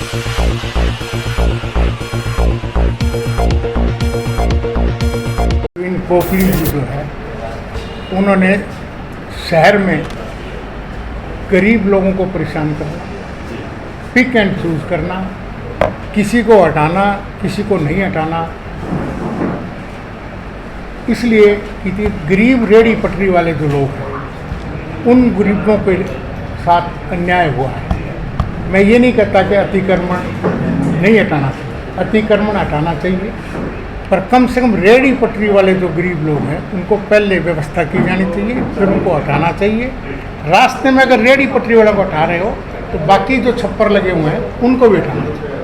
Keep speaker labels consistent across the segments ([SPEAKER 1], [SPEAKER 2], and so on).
[SPEAKER 1] इन पोपली जी जो है उन्होंने शहर में गरीब लोगों को परेशान करना, पिक एंड चूज करना, किसी को हटाना किसी को नहीं हटाना, इसलिए कि गरीब रेहड़ी पटरी वाले जो लोग हैं उन गरीबों के साथ अन्याय हुआ है। मैं ये नहीं कहता कि अतिक्रमण नहीं हटाना चाहिए, अतिक्रमण हटाना चाहिए, पर कम से कम रेहड़ी पटरी वाले जो गरीब लोग हैं उनको पहले व्यवस्था की जानी चाहिए, फिर उनको हटाना चाहिए। रास्ते में अगर रेहड़ी पटरी वालों को हटा रहे हो तो बाकी जो छप्पर लगे हुए हैं उनको भी हटाना चाहिए।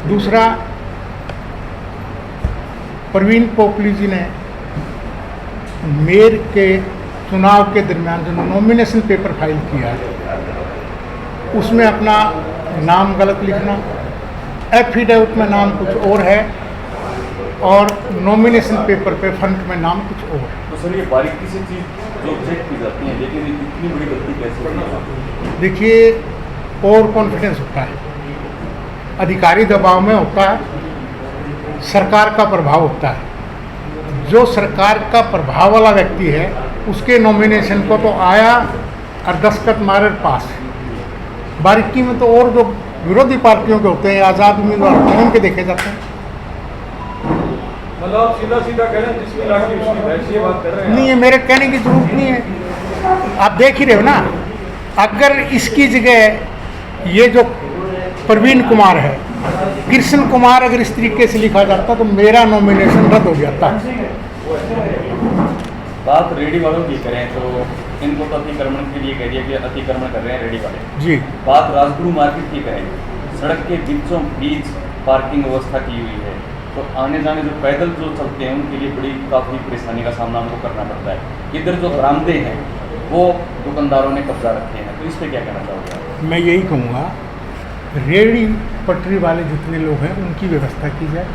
[SPEAKER 1] दूसरा, प्रवीण पोपली जी ने मेयर के चुनाव के दरमियान जो नॉमिनेशन पेपर फाइल किया है उसमें अपना नाम गलत लिखना, एफिडेविट में नाम कुछ और है और नॉमिनेशन पेपर पे फ्रंट में नाम कुछ और है।
[SPEAKER 2] तो सर ये बारीकी से चीज़ जो चेक की जाती है, लेकिन इतनी बड़ी गलती कैसे होती है?
[SPEAKER 1] देखिए, ओवर कॉन्फिडेंस होता है, अधिकारी दबाव में होता है, सरकार का प्रभाव होता है। जो सरकार का प्रभाव वाला व्यक्ति है उसके नॉमिनेशन को तो आया और दस्तखत मारे पास। बारीकी में तो और जो विरोधी पार्टियों के होते हैं, आज़ाद उम्मीदवार होते हैं, उनके देखे जाते हैं।
[SPEAKER 3] मतलब आप सीधा सीधा कह रहे हैं जिसकी लाठी उसकी भैंस, ये बात कर रहे हैं?
[SPEAKER 1] नहीं, ये मेरे कहने की जरूरत नहीं है, आप देख ही रहे हो ना। अगर इसकी जगह ये जो प्रवीण कुमार है, कृष्ण कुमार अगर इस तरीके से लिखा जाता तो मेरा नॉमिनेशन रद्द हो जाता।
[SPEAKER 2] बात रेडी वालों की करें तो इनको तो अतिक्रमण के लिए कह दिया कि अतिक्रमण कर रहे हैं रेडी वाले
[SPEAKER 1] जी।
[SPEAKER 2] बात राजगुरु मार्केट की करें, सड़क के बीचों बीच पार्किंग व्यवस्था की हुई है, तो आने जाने जो पैदल जो चलते हैं उनके लिए बड़ी काफ़ी परेशानी का सामना उनको करना पड़ता है। इधर जो बरामदे हैं वो दुकानदारों ने कब्जा रखे हैं, तो इस पर क्या कहना चाहोगे?
[SPEAKER 1] मैं यही कहूँगा, रेहड़ी पटरी वाले जितने लोग हैं उनकी व्यवस्था की जाए।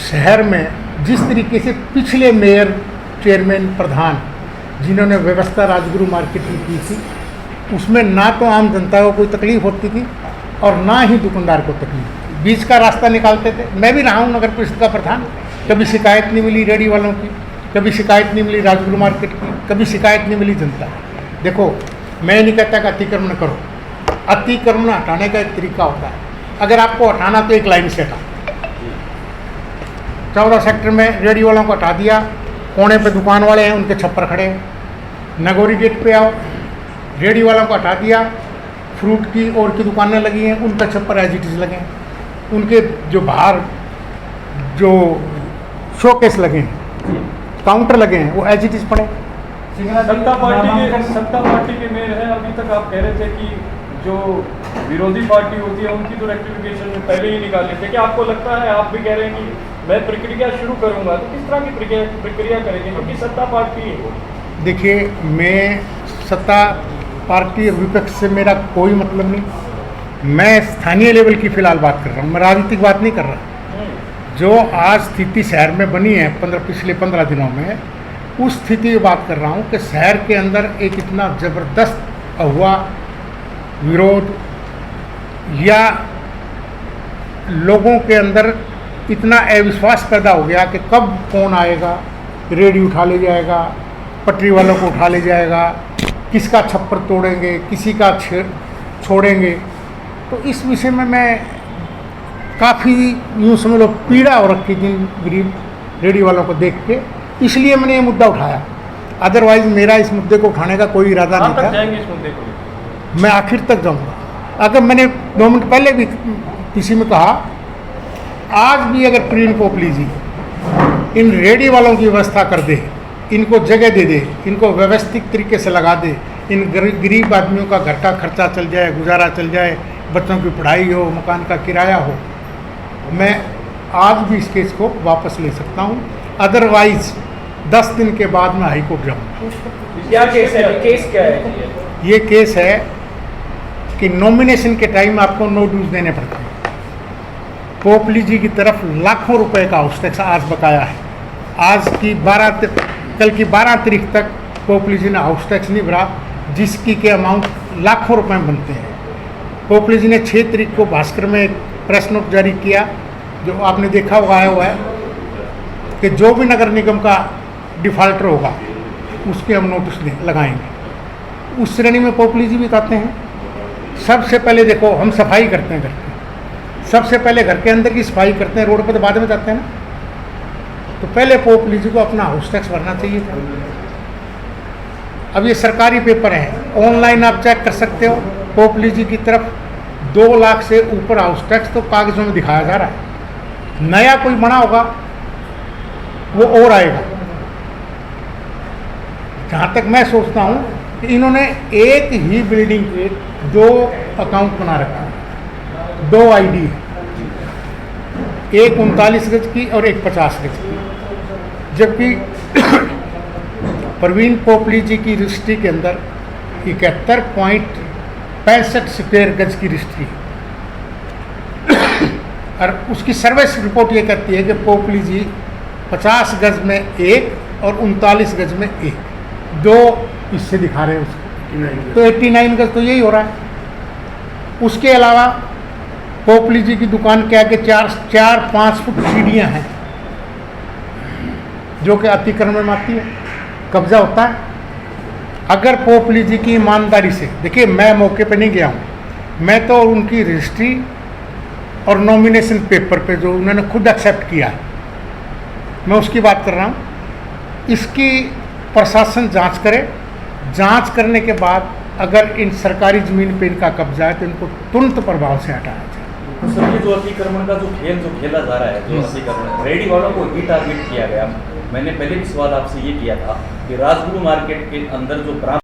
[SPEAKER 1] शहर में जिस तरीके से पिछले मेयर, चेयरमैन, प्रधान जिन्होंने व्यवस्था राजगुरु मार्केट में की थी उसमें ना तो आम जनता को कोई तकलीफ होती थी और ना ही दुकानदार को तकलीफ थी, बीच का रास्ता निकालते थे। मैं भी रहा हूँ नगर परिषद का प्रधान, कभी शिकायत नहीं मिली रेहड़ी वालों की, कभी शिकायत नहीं मिली राजगुरु मार्केट की, कभी शिकायत नहीं मिली जनता। देखो, मैं नहीं कहता कि अतिक्रमण करो, अतिक्रमण हटाने का एक तरीका होता है। अगर आपको हटाना तो एक लाइन से हटाओ। 14 सेक्टर में रेहड़ी वालों को हटा दिया, कोने पे दुकान वाले हैं उनके छप्पर खड़े हैं। नगोरी गेट पे आओ, रेहड़ी वालों को हटा दिया, फ्रूट की और की दुकानें लगी हैं उनका छप्पर एज इट इज़ लगे हैं, उनके जो बाहर जो शोकेस लगे हैं, काउंटर लगे हैं, वो एज इट इज़ पड़े।
[SPEAKER 3] सत्ता पार्टी के मेयर हैं, अभी तक आप कह रहे थे कि जो विरोधी पार्टी होती है उनकी तो रेक्टिफिकेशन पहले ही निकाल लेते हैं। क्या आपको लगता है, आप भी कह रहे हैं कि मैं प्रक्रिया शुरू करूंगा, तो किस तरह की प्रक्रिया करेंगे, क्योंकि सत्ता पार्टी है वो?
[SPEAKER 1] देखिए, मैं सत्ता पार्टी और विपक्ष से मेरा कोई मतलब नहीं, मैं स्थानीय लेवल की फ़िलहाल बात कर रहा हूँ, मैं राजनीतिक बात नहीं कर रहा। जो आज स्थिति शहर में बनी है पिछले 15 दिनों में, उस स्थिति की बात कर रहा हूँ कि शहर के अंदर एक इतना ज़बरदस्त हुआ विरोध या लोगों के अंदर इतना अविश्वास पैदा हो गया कि कब कौन आएगा, रेहड़ी उठा ले जाएगा, पटरी वालों को उठा ले जाएगा, किसका छप्पर तोड़ेंगे, किसी का छोड़ेंगे। तो इस विषय में मैं काफ़ी यूँ समझ लो पीड़ा हो रखी थी गरीब रेहड़ी वालों को देख के, इसलिए मैंने ये मुद्दा उठाया। अदरवाइज़ मेरा इस मुद्दे को उठाने का कोई इरादा नहीं था।
[SPEAKER 3] जाएंगे इस मुद्दे को?
[SPEAKER 1] मैं आखिर तक जाऊंगा। अगर मैंने 2 मिनट पहले भी किसी में कहा, आज भी अगर प्रवीण पोपली जी इन रेहड़ी वालों की व्यवस्था कर दे, इनको जगह दे दे, इनको व्यवस्थित तरीके से लगा दे, इन गरीब आदमियों का घर का खर्चा चल जाए, गुजारा चल जाए, बच्चों की पढ़ाई हो, मकान का किराया हो, मैं आज भी इस केस को वापस ले सकता हूँ। अदरवाइज 10 दिन के बाद मैं हाई कोर्ट जाऊँगा।
[SPEAKER 3] क्या केस है? केस क्या है?
[SPEAKER 1] ये केस है कि नॉमिनेशन के टाइम आपको नो ड्यूज देने पड़ते हैं। पोपली जी की तरफ लाखों रुपए का हाउस टैक्स आज बकाया है। कल की 12 तारीख तक पोपली जी ने हाउस टैक्स नहीं भरा, जिसकी के अमाउंट लाखों रुपए में बनते हैं। पोपली जी ने 6 तारीख को भास्कर में एक प्रेस नोट जारी किया, जो आपने देखा हुआ है कि जो भी नगर निगम का डिफाल्टर होगा उसके हम नोटिस लगाएंगे। उस श्रेणी में पोपली जी भी आते हैं। सबसे पहले देखो, हम सफाई करते हैं घर की, सबसे पहले घर के अंदर की सफाई करते हैं, रोड पर तो बाद में जाते हैं ना। तो पहले पोपली जी को अपना हाउस टैक्स भरना चाहिए था। अब ये सरकारी पेपर है, ऑनलाइन आप चेक कर सकते हो। पोपली जी की तरफ 2 लाख से ऊपर हाउस टैक्स तो कागजों में दिखाया जा रहा है। नया कोई बना होगा वो और आएगा। जहाँ तक मैं सोचता हूँ कि इन्होंने एक ही बिल्डिंग के 2 अकाउंट बना रखा है, 2 आईडी है, एक 39 गज की और एक 50 गज की। जबकि प्रवीण पोपली जी की रजिस्ट्री के अंदर 71.65 स्क्वायर गज की रजिस्ट्री है। और उसकी सर्विस रिपोर्ट ये कहती है कि पोपली जी 50 गज में 1 और 39 गज में 1, 2 हिस्से दिखा रहे हैं उसके। तो 89 गज तो यही हो रहा है। उसके अलावा पोपली जी की दुकान के आगे 4-5 फुट सीढ़ियाँ हैं जो कि अतिक्रमण में आती है, कब्जा होता है। अगर पोपली जी की ईमानदारी से, देखिए मैं मौके पे नहीं गया हूँ, मैं तो उनकी रजिस्ट्री और नॉमिनेशन पेपर पे जो उन्होंने खुद एक्सेप्ट किया है, मैं उसकी बात कर रहा हूँ। इसकी प्रशासन जांच करे, जांच करने के बाद अगर इन सरकारी ज़मीन पे इनका कब्जा है तो इनको तुरंत प्रभाव से हटाया जाए।
[SPEAKER 2] तो सर, ये जो अतिक्रमण का जो खेला जा रहा है, जो अतिक्रमण रेडी वालों को ही टारगेट किया गया। मैंने पहले भी सवाल आपसे ये किया था कि राजगुरु मार्केट के अंदर जो